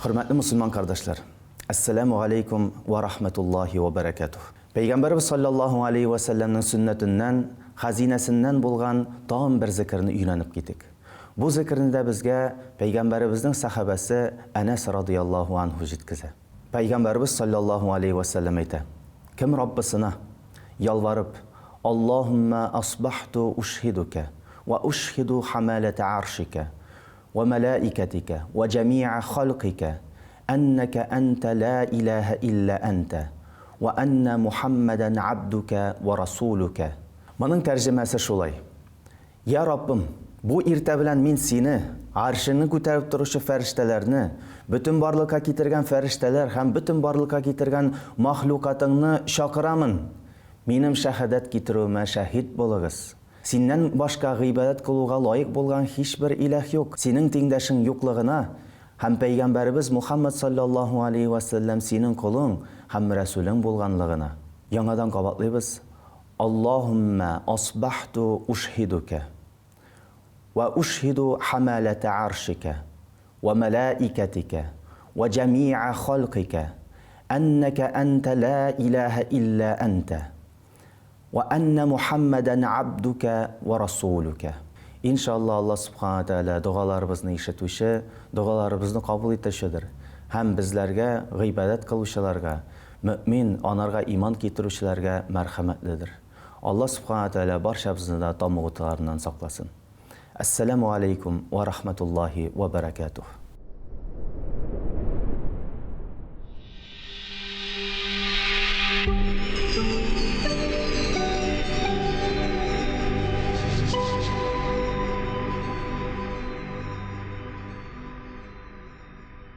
Hürmetli Müslüman kardeşler, Esselamu Aleyküm ve Rahmetullahi ve Berekatuh. Peygamberimiz sallallahu aleyhi ve sellem'nin sünnetinden, hazinesinden bulgan tam bir zikrini üyrenip gittik. Bu zikrini de bizge Peygamberimizin sahabesi Enes radıyallahu anhu jitkize. Peygamberimiz sallallahu aleyhi ve sellem ayta: kim Rabbisine yalvarıp Allahümme asbahtu uşhiduke ve uşhidu hamalete arşike ve melaiketike ve cemi'a halkike enneke ente la ilahe illa ente ve enne Muhammeden abduke ve rasuluke. Bunun tercümesi şolay: Ya Rabbim, bu irte bilen min seni, arşını ko'tarib turuvchi farishtalarni, bütün barlıkka ketirgan farishtalar ham bütün barlıkka ketirgan mahlukatingni chaqiraman. Menim shahadat ketiruvime shahid bo'lag'iz. Sendan boshqa g'ibodat qiluvga loyiq bo'lgan hech bir iloh yo'q. Sening tengdashing yo'qligini ham payg'ambarimiz Muhammad sallallohu alayhi va sallam sening quling ham rasuling bo'lganligini yangadan qabatlaymiz. Allahumma asbahtu ushhiduka ve uşhidu hamalete arşike ve melaiketike ve cemi'a halkike enneke ente la ilahe illa ente ve enne Muhammeden abduke ve rasuluke. İnşallah Allah subhanahu wa ta'ala dualarımızı işitüşü, dualarımızı kabul etişidir. Hem bizlerge, gıybadet kılışlarga, mümin, anarga iman getirişlerge merhametlidir. Allah subhanahu wa ta'ala barşamızı da tamağıtlarından saklasın. Esselamu Aleyküm ve Rahmetullahi ve Berekatuh.